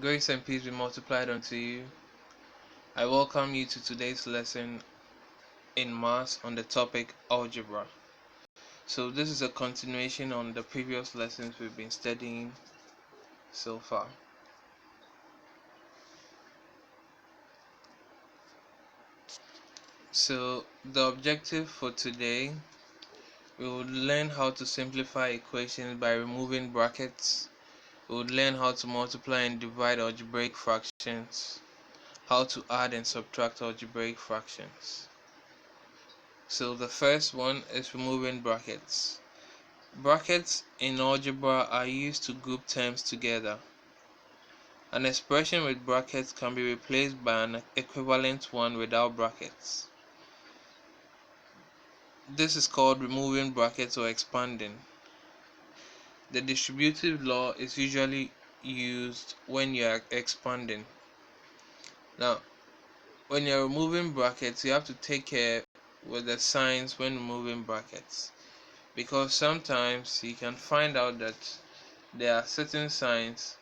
Grace and peace be multiplied unto you. I welcome you to today's lesson in Maths on the topic Algebra. So this is a continuation on the previous lessons we've been studying so far. So the objective for today, we would learn how to simplify equations by removing brackets. We would learn how to multiply and divide algebraic fractions, how to add and subtract algebraic fractions. So the first one is removing brackets. Brackets in algebra are used to group terms together. An expression with brackets can be replaced by an equivalent one without brackets. This is called removing brackets or expanding. The distributive law is usually used when you are expanding. Now, when you are removing brackets, you have to take care with the signs when removing brackets, because sometimes you can find out that there are certain signs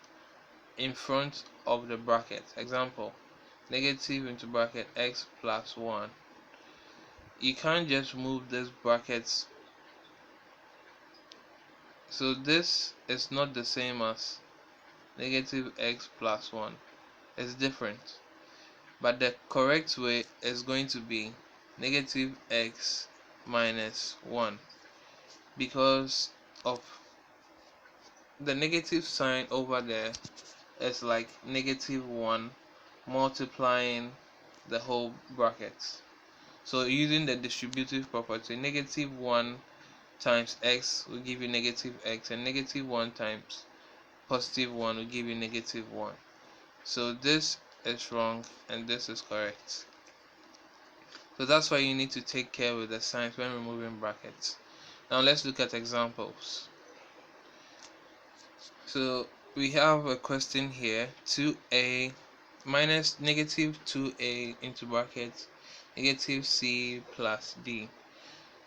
in front of the bracket. Example, negative into bracket x plus 1. You can't just remove these brackets. So this is not the same as negative x plus 1. It's different. But the correct way is going to be negative x minus 1, because of the negative sign over there is like negative 1 multiplying the whole bracket. So using the distributive property, negative 1 times x will give you negative x, and negative 1 times positive 1 will give you negative 1. So this is wrong and this is correct. So that's why you need to take care with the signs when removing brackets. Now let's look at examples. So we have a question here, 2a minus negative 2a into brackets negative c plus d.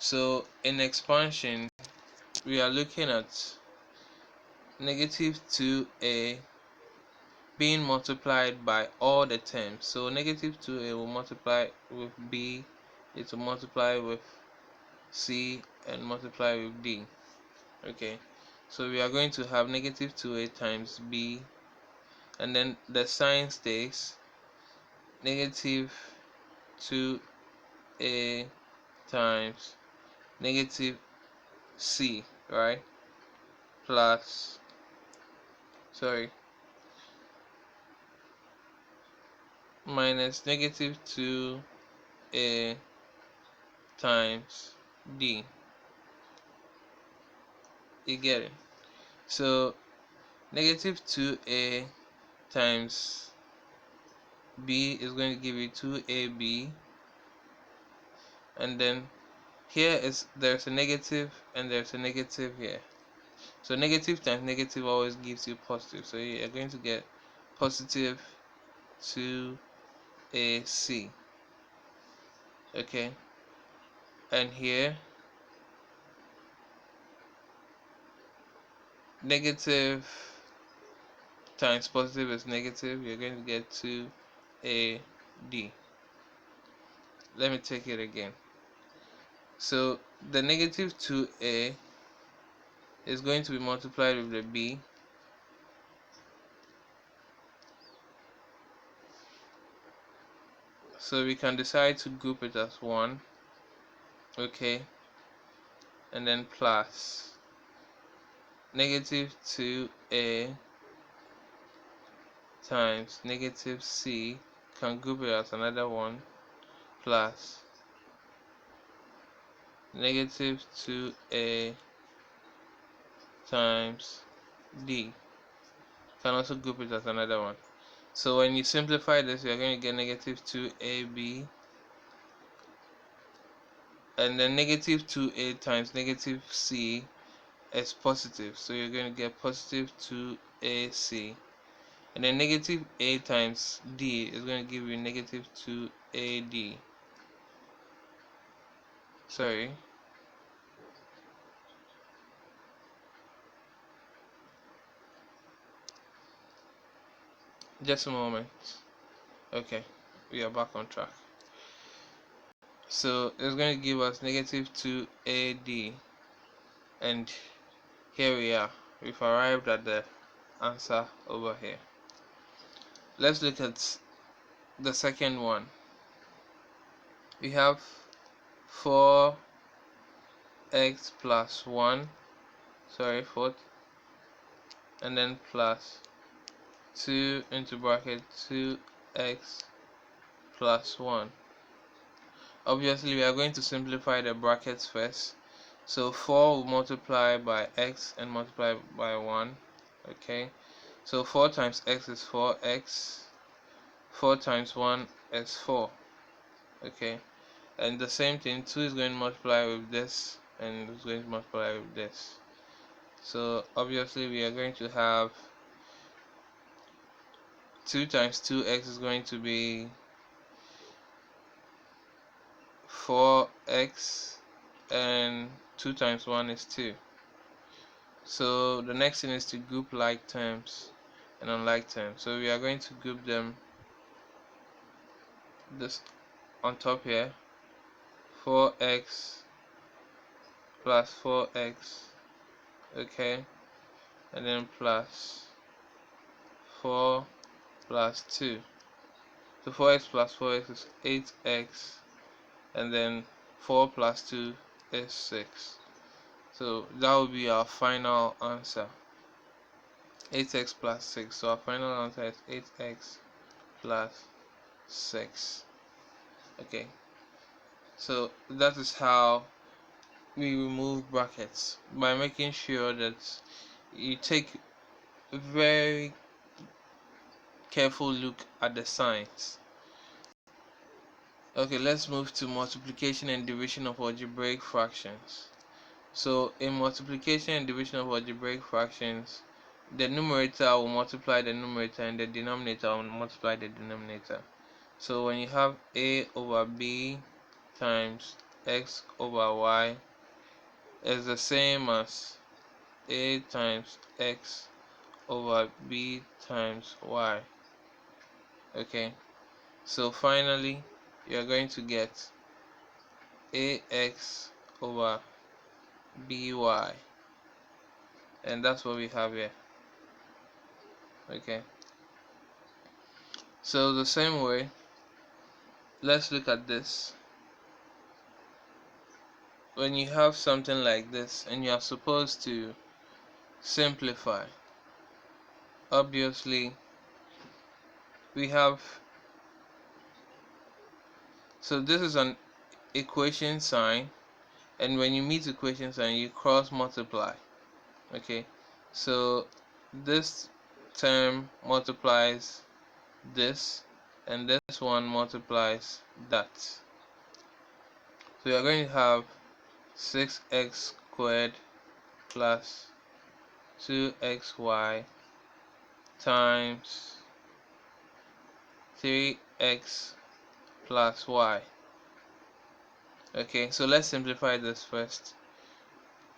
So in expansion, we are looking at negative 2a being multiplied by all the terms. So negative 2a will multiply with b, it will multiply with c, and multiply with d. Okay, so we are going to have negative 2a times b, and then the sign stays negative 2a times negative c, right, plus, minus negative 2a times d. You get it? So negative 2a times b is going to give you 2ab, and then there's a negative and there's a negative here. So negative times negative always gives you positive. So you're going to get positive 2ac. Okay, and here negative times positive is negative. You're going to get 2ad. Let me take it again. So the negative 2a is going to be multiplied with the b, so we can decide to group it as 1. Okay, and then plus negative 2a times negative c, can group it as another 1, plus negative 2a times d, can also group it as another 1. So when you simplify this, you're going to get negative 2ab, and then negative 2a times negative c is positive, so you're going to get positive 2ac, and then negative a times d is going to give you negative 2ad. Just a moment. Okay, we are back on track. So it's going to give us negative 2AD, and here we are. We've arrived at the answer over here. Let's look at the second one. We have 4x plus 1, sorry, 4, and then plus 2 into bracket 2x plus 1. Obviously, we are going to simplify the brackets first. So 4 will multiply by x and multiply by 1. Okay, so 4 times x is 4x. 4 times 1 is 4. Okay, and the same thing, 2 is going to multiply with this, and it's going to multiply with this. So obviously we are going to have 2 times 2x is going to be 4x, and 2 times 1 is 2. So the next thing is to group like terms and unlike terms. So we are going to group them this on top here, 4x plus 4x, okay, and then plus 4 plus 2. So 4x plus 4x is 8x, and then 4 plus 2 is 6. So that will be our final answer, 8x plus 6. So our final answer is 8x plus 6. Okay, so that is how we remove brackets, by making sure that you take a very careful look at the signs. Okay, let's move to multiplication and division of algebraic fractions. So in multiplication and division of algebraic fractions, the numerator will multiply the numerator and the denominator will multiply the denominator. So when you have a over b times x over y is the same as a times x over b times y. Okay, so finally you are going to get ax over by, and that's what we have here. Okay, so the same way, let's look at this. When you have something like this and you are supposed to simplify, obviously we have, so this is an equation sign, and when you meet equation sign you cross multiply. Okay, so this term multiplies this, and this one multiplies that. So you are going to have 6x squared plus 2xy times 3x plus y. Okay, so let's simplify this first.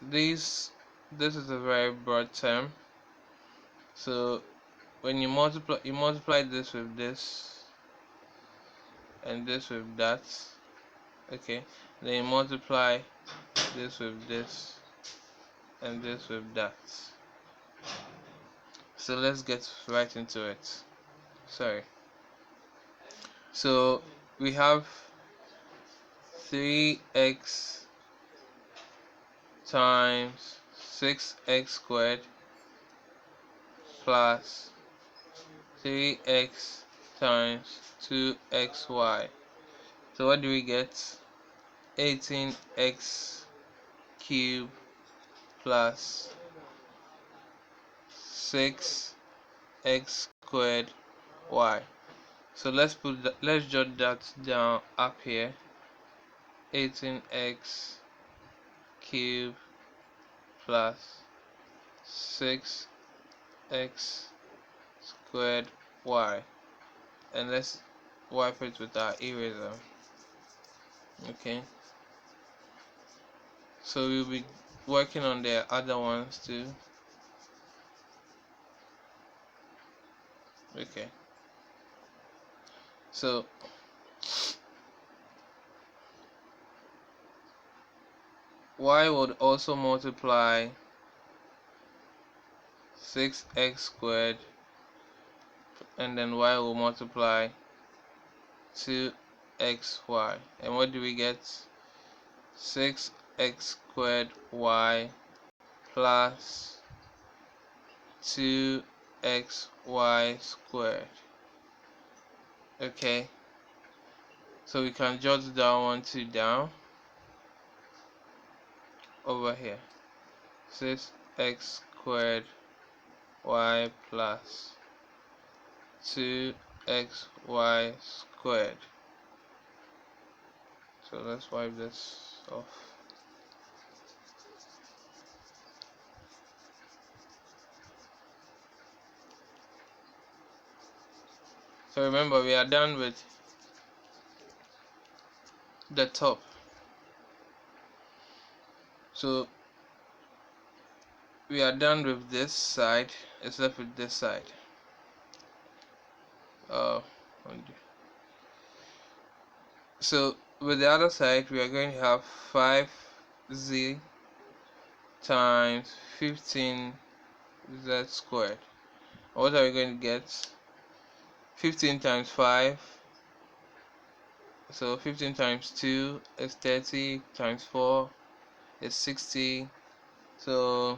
This is a very broad term. So when you multiply this with this and this with that. Okay, then you multiply this with this and this with that. So let's get right into it. Sorry. So we have 3x times 6x squared plus 3x times 2xy. So what do we get? 18x cubed plus 6x squared y. So let's jot that down up here. 18x cubed plus 6x squared y, and let's wipe it with our eraser. Okay, so we'll be working on the other ones too. Okay, So y would also multiply 6x squared, and then y will multiply 2xy. And what do we get? 6x squared y plus 2xy squared. Okay, so we can jot that one two down over here. 6x squared y plus 2xy squared. So let's wipe this off. So remember, we are done with the top. So we are done with this side, except with this side. So with the other side, we are going to have 5z times 15z squared. What are we going to get? 15 times 5, so 15 times 2 is 30, times 4 is 60, so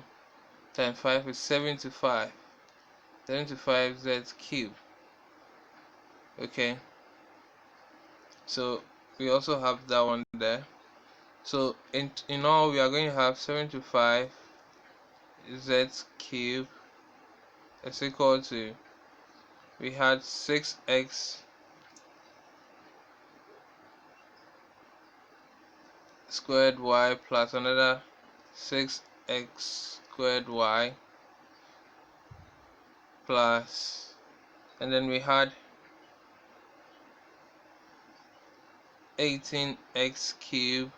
times 5 is 75. 75z cubed. Okay, so we also have that one there. So in all, we are going to have 75 z cubed is equal to, we had 6x squared y plus another 6x squared y plus, and then we had 18x cubed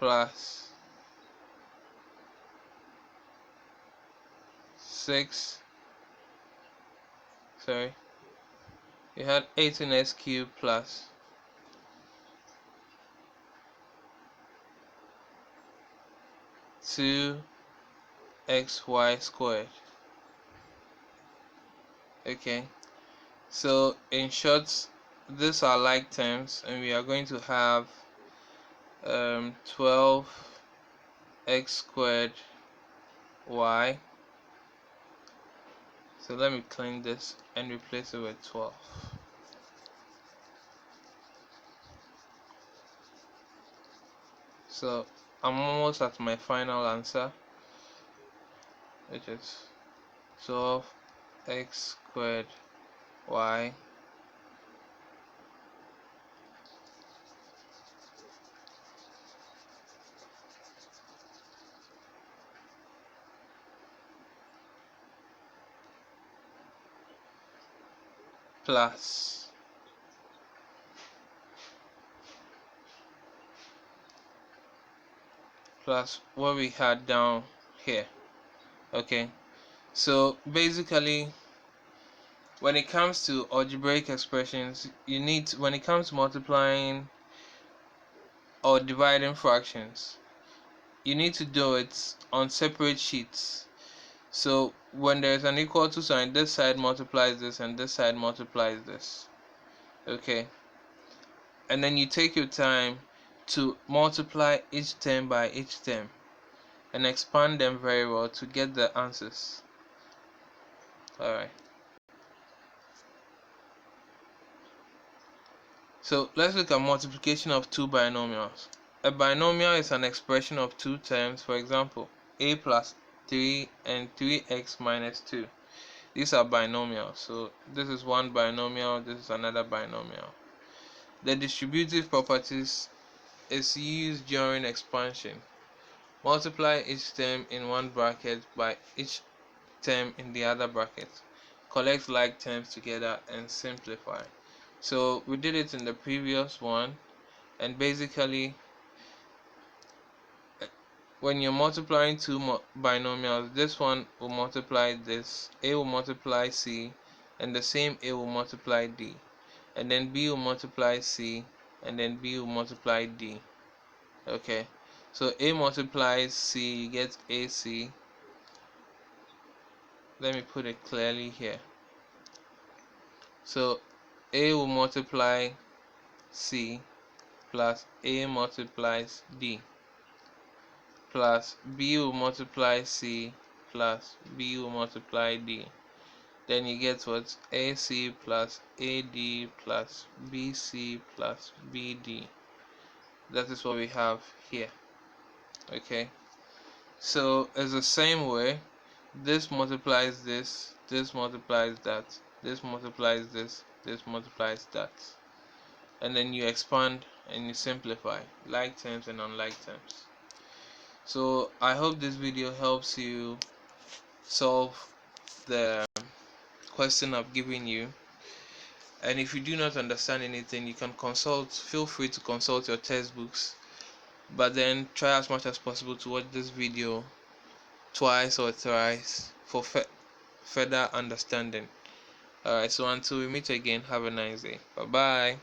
plus 6, sorry, we had 18x cubed plus 2xy squared. Okay, so in short, these are like terms, and we are going to have 12x squared y. So let me clean this and replace it with 12. So I'm almost at my final answer, which is 12x squared y plus what we had down here. Okay, so basically, when it comes to algebraic expressions, you need when it comes to multiplying or dividing fractions, you need to do it on separate sheets. So when there's an equal to sign, this side multiplies this and this side multiplies this. Okay, and then you take your time to multiply each term by each term and expand them very well to get the answers. Alright, so let's look at multiplication of two binomials. A binomial is an expression of two terms. For example, a plus 3 and 3x minus 2. These are binomials. So this is one binomial, this is another binomial. The distributive properties is used during expansion. Multiply each term in one bracket by each term in the other bracket. Collect like terms together and simplify. So we did it in the previous one, and basically when you're multiplying two binomials, this one will multiply this, A will multiply C, and the same A will multiply D, and then B will multiply C, and then B will multiply D. Okay, so A multiplies C, you get AC. Let me put it clearly here. So A will multiply C plus A multiplies D, plus B will multiply C plus B will multiply D. Then you get what? AC plus AD plus BC plus BD. That is what we have here. Okay, so it's the same way. This multiplies this, this multiplies that, this multiplies this, this multiplies that, and then you expand and you simplify like terms and unlike terms. So I hope this video helps you solve the question I've given you, and if you do not understand anything, you can feel free to consult your textbooks, but then try as much as possible to watch this video twice or thrice for further understanding. Alright, so until we meet again, have a nice day. Bye bye.